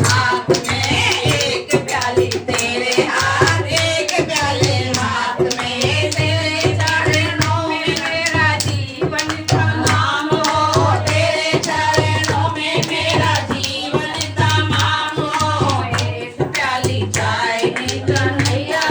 हाथ में एक प्याली तेरे हाथ एक प्याले हाथ में तेरे चरणों में मेरा जीवन तमाम हो तेरे चरणों में मेरा जीवन तमाम हो एक प्याली चाय की कन्हैया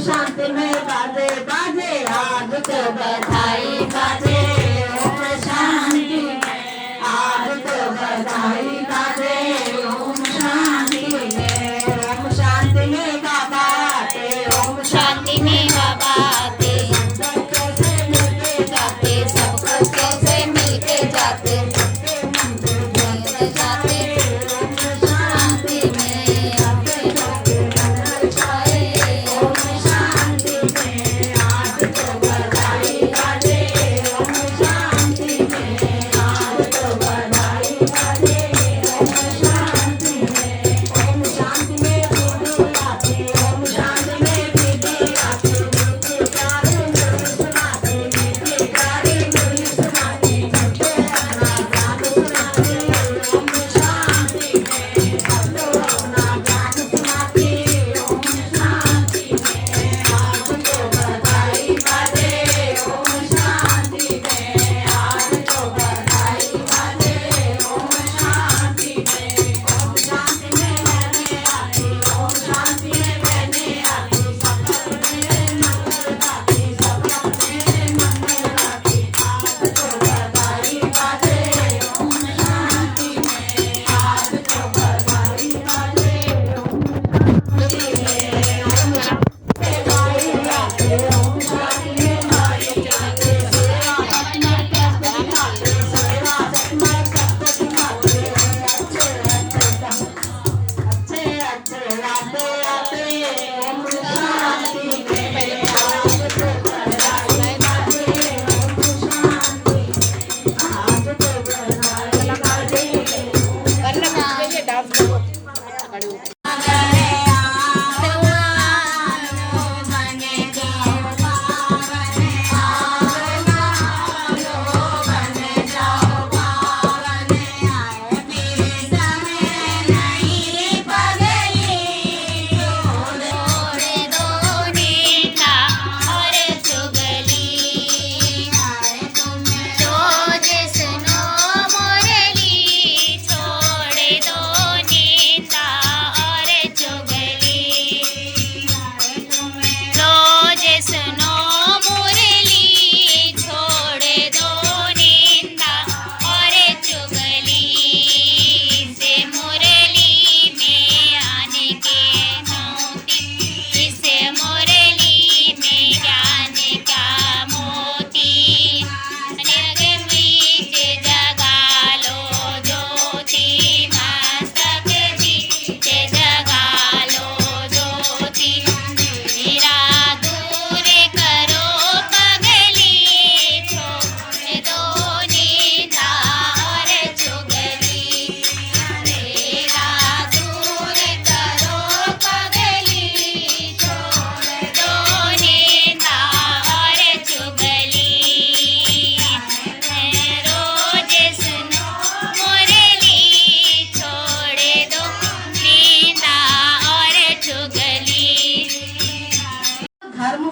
शांति में बाजे बाजे आज तो बधाई बाजे ओम शांति में आज तो बधाई बाजे ओम शांति में बाबा ओम शांति में बाबा से मिलके जाते सबको से मिलके जाते शांति में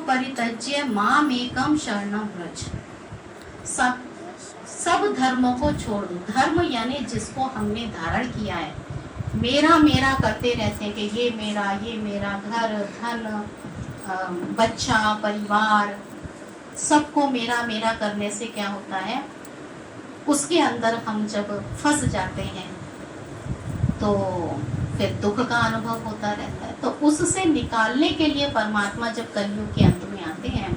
परित्यज्य मामेकं शरणं व्रज। सब धर्मों को छोड़ दो। धर्म यानी जिसको हमने धारण किया है, मेरा मेरा करते रहते हैं कि ये मेरा घर, धन, बच्चा, परिवार, सबको मेरा मेरा करने से क्या होता है, उसके अंदर हम जब फंस जाते हैं तो फिर दुख का अनुभव होता रहता है। तो उससे निकालने के लिए परमात्मा जब कलयुग के अंत में आते हैं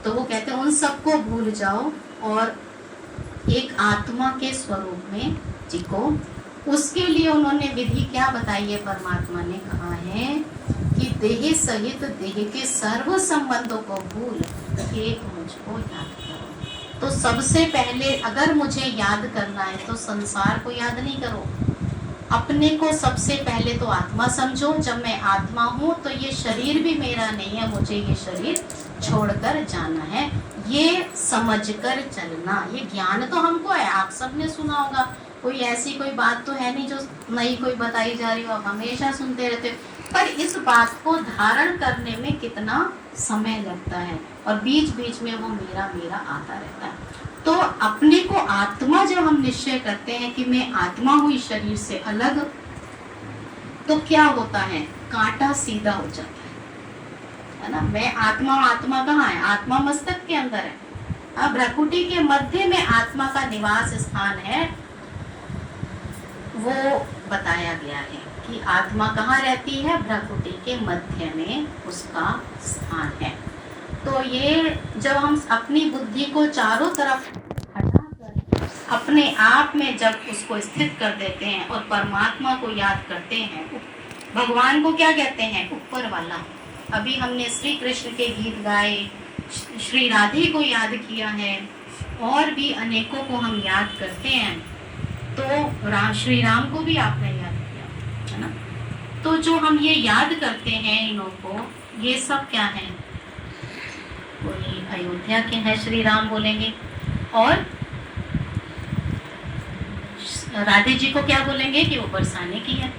तो वो कहते हैं उन सबको भूल जाओ और एक आत्मा के स्वरूप में जिको। उसके लिए उन्होंने विधि क्या बताई है, परमात्मा ने कहा है कि देह सहित देह के सर्व संबंधों को भूल एक मुझको याद करो। तो सबसे पहले अगर मुझे याद करना है तो संसार को याद नहीं करो, अपने को सबसे पहले तो आत्मा समझो। जब मैं आत्मा हूँ तो ये शरीर भी मेरा नहीं है, मुझे ये शरीर छोड़कर जाना है, ये समझकर चलना। ये ज्ञान तो हमको है, आप सबने सुना होगा, कोई ऐसी कोई बात तो है नहीं जो नई कोई बताई जा रही हो, आप हमेशा सुनते रहते हो। पर इस बात को धारण करने में कितना समय लगता है और बीच बीच में वो मेरा मेरा आता रहता है। तो अपने को आत्मा जब हम निश्चय करते हैं कि मैं आत्मा हूँ इस शरीर से अलग, तो क्या होता है, कांटा सीधा हो जाता है ना। मैं आत्मा, आत्मा कहाँ है, आत्मा मस्तक के अंदर है। अब भ्रकुटी के मध्य में आत्मा का निवास स्थान है, वो बताया गया है कि आत्मा कहाँ रहती है, भ्रकुटी के मध्य में उसका स्थान है। तो ये जब हम अपनी बुद्धि को चारों तरफ हटाकर अपने आप में जब उसको स्थित कर देते हैं और परमात्मा को याद करते हैं, भगवान को क्या कहते हैं, ऊपर वाला। अभी हमने श्री कृष्ण के गीत गाए, श्री राधे को याद किया है, और भी अनेकों को हम याद करते हैं। तो श्री राम को भी आपने याद किया है ना। तो जो हम ये याद करते हैं इन्हों को, ये सब क्या है, कोई अयोध्या के हैं श्री राम बोलेंगे, और राधे जी को क्या बोलेंगे कि वो बरसाने की है,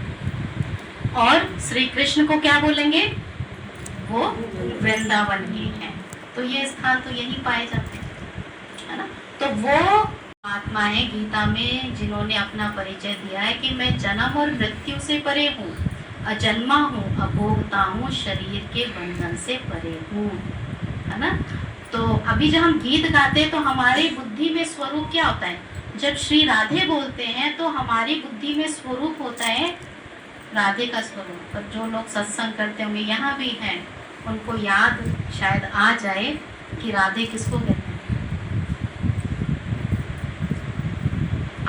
और श्री कृष्ण को क्या बोलेंगे, वो वृंदावन की है। तो ये स्थान तो यही पाए जाते हैं, है ना। तो वो आत्मा है गीता में जिन्होंने अपना परिचय दिया है कि मैं जन्म और मृत्यु से परे हूँ, अजन्मा हूँ, अभोक्ता हूँ, शरीर के बंधन से परे हूँ, है ना। तो अभी जब हम गीत गाते हैं तो हमारी बुद्धि में स्वरूप क्या होता है, जब श्री राधे बोलते हैं तो हमारी बुद्धि में स्वरूप होता है राधे का स्वरूप। पर जो लोग सत्संग करते होंगे, यहाँ भी हैं, उनको याद शायद आ जाए कि राधे किसको कहते हैं,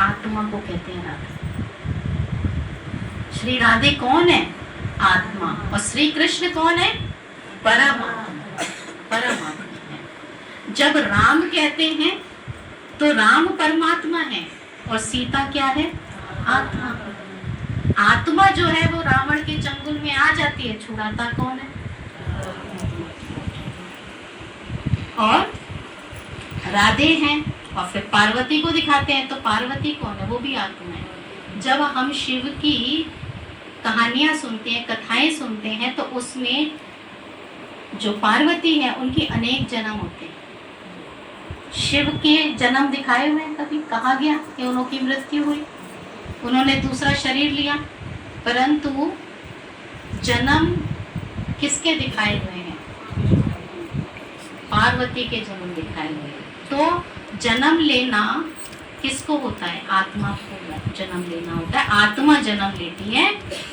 आत्मा को कहते हैं राधे। श्री राधे कौन है, आत्मा, और श्री कृष्ण कौन है, परमात्मा, परमात्मा है। जब राम कहते हैं तो राम परमात्मा है और सीता क्या है, आत्मा। आत्मा जो है वो रावण के चंगुल में आ जाती है, छुड़ाता कौन है, और राधे हैं। और फिर पार्वती को दिखाते हैं तो पार्वती कौन है, वो भी आत्मा है। जब हम शिव की कहानियां सुनते हैं, कथाएं सुनते हैं, तो उसमें जो पार्वती है उनकी अनेक जन्म होते हैं। शिव के जन्म दिखाए हुए हैं, कभी कहा गया कि उनकी मृत्यु हुई, उन्होंने दूसरा शरीर लिया, परंतु जन्म किसके दिखाए हुए हैं, पार्वती के जन्म दिखाए हुए हैं। तो जन्म लेना किसको होता है, आत्मा को जन्म लेना होता है, आत्मा जन्म लेती है,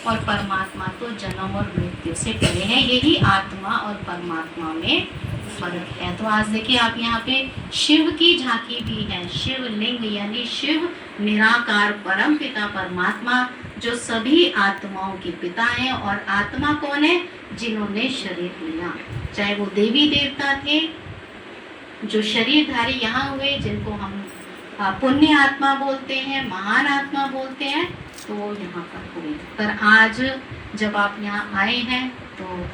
और परमात्मा तो जन्म और मृत्यु से परे है। यही आत्मा और परमात्मा में फर्क है। तो आज देखिए आप यहाँ पे शिव की झांकी भी है, शिवलिंग यानी शिव निराकार परम पिता परमात्मा, जो सभी आत्माओं के पिता हैं। और आत्मा कौन है, जिन्होंने शरीर लिया, चाहे वो देवी देवता थे जो शरीरधारी यहाँ हुए, जिनको हम पुण्य आत्मा बोलते हैं, महान आत्मा बोलते हैं, तो यहाँ पर हुए। पर आज जब आप यहाँ आए हैं तो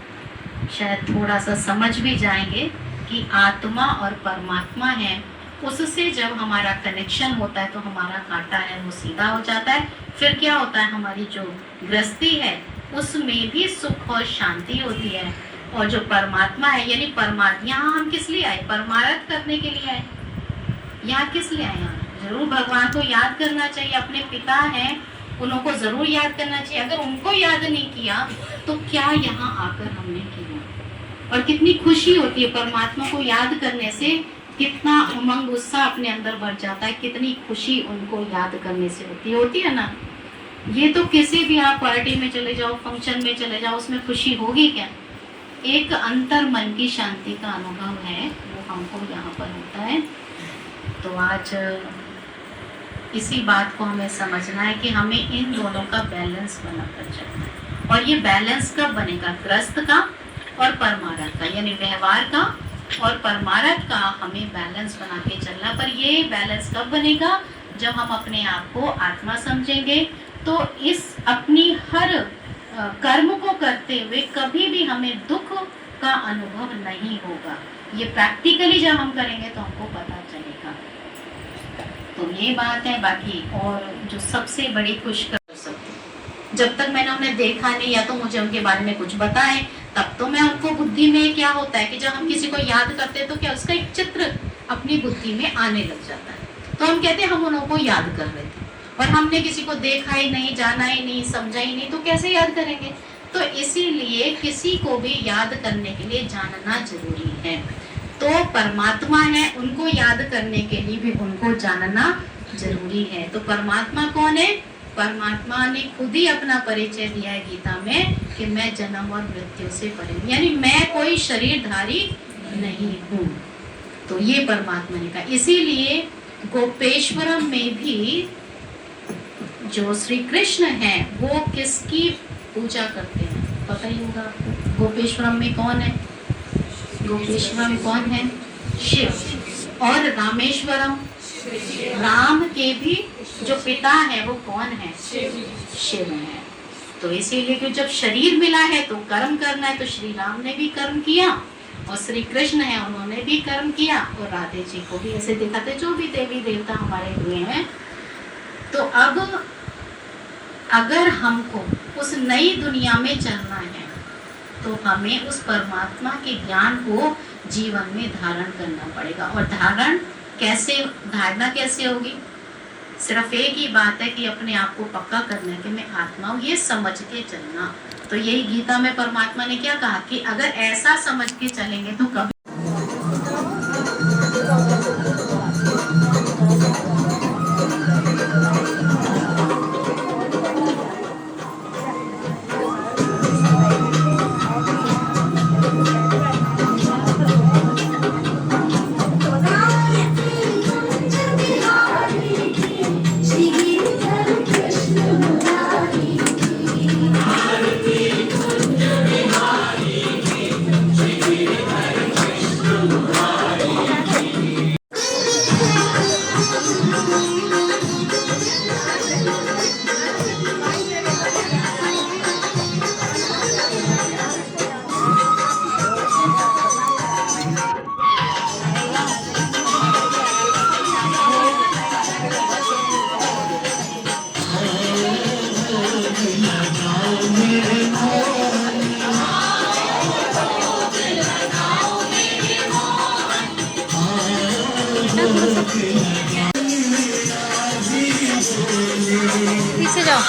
शायद थोड़ा सा समझ भी जाएंगे कि आत्मा और परमात्मा है, उससे जब हमारा कनेक्शन होता है तो हमारा कांटा है वो सीधा हो जाता है। फिर क्या होता है, हमारी जो गृहस्थी है उसमें भी सुख और शांति होती है। और जो परमात्मा है यानी परमात्मा, यहाँ हम किस लिए आए? परमार्थ करने के लिए आए। यहाँ किस लिए आए? यहाँ जरूर भगवान को याद करना चाहिए, अपने पिता हैं उनको जरूर याद करना चाहिए। अगर उनको याद नहीं किया तो क्या यहाँ आकर हमने किया? और कितनी खुशी होती है परमात्मा को याद करने से, कितना उमंग उत्साह अपने अंदर बढ़ जाता है, कितनी खुशी उनको याद करने से होती है ना। ये तो किसी भी आप पार्टी में चले जाओ, फंक्शन में चले जाओ, उसमें खुशी होगी क्या? एक अंतर मन की शांति का अनुभव है, वो हमको यहाँ पर होता है। तो आज इसी बात को हमें समझना है कि हमें इन दोनों का बैलेंस बनाकर चलना है। और ये बैलेंस कब बनेगा? गृहस्थ का और परमार्थ का, यानी व्यवहार का और परमार्थ का हमें बैलेंस बना के चलना। पर ये बैलेंस कब बनेगा? जब हम अपने आप को आत्मा समझेंगे। तो इस अपनी हर कर्म को करते हुए कभी भी हमें दुख का अनुभव नहीं होगा। ये प्रैक्टिकली जब हम करेंगे तो हमको पता चलेगा। तो ये बात है। बाकी और जो सबसे बड़ी खुश कर सकती, जब तक मैंने उन्हें देखा नहीं या तो मुझे उनके बारे में कुछ बताए, तब तो मैं उनको बुद्धि में क्या होता है कि जब हम किसी को याद करते हैं तो क्या उसका एक चित्र अपनी बुद्धि में आने लग जाता है। तो हम कहते हैं हम उनको याद कर रहे थे और हमने किसी को देखा ही नहीं, जाना ही नहीं, समझा ही नहीं, तो कैसे याद करेंगे? तो इसीलिए किसी को भी याद करने के लिए जानना जरूरी है। तो परमात्मा है, उनको याद करने के लिए भी उनको जानना जरूरी है। तो परमात्मा कौन है? परमात्मा ने खुद ही अपना परिचय दिया है गीता में कि मैं जन्म और मृत्यु से परे, यानी मैं कोई शरीरधारी नहीं हूँ। तो ये परमात्मा ने कहा। इसीलिए गोपेश्वरम में भी जो श्री कृष्ण है वो किसकी पूजा करते हैं? पता ही होगा आपको। गोपेश्वरम में कौन है? गोपेश्वरम कौन है? शिव। और रामेश्वरम, राम के भी जो पिता है वो कौन है? शिव है। तो इसीलिए कि जब शरीर मिला है तो कर्म करना है, तो श्री राम ने भी कर्म किया और श्री कृष्ण है उन्होंने भी कर्म किया और राधे जी को भी ऐसे देखा थे, जो भी देवी देवता हमारे हुए हैं। तो अब अगर हमको उस नई दुनिया में चलना है तो हमें उस परमात्मा के ज्ञान को जीवन में धारण करना पड़ेगा। और धारणा कैसे होगी? सिर्फ एक ही बात है कि अपने आप को पक्का करना कि मैं आत्मा हूँ, ये समझ के चलना। तो यही गीता में परमात्मा ने क्या कहा कि अगर ऐसा समझ के चलेंगे तो कभी पीछे जाओ।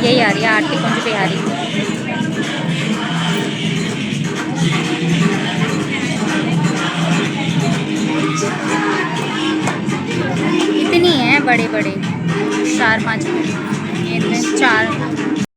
यही आ रही है आरती कुंज बिहारी। बड़े बड़े 4-5 पेड़, इनमें 4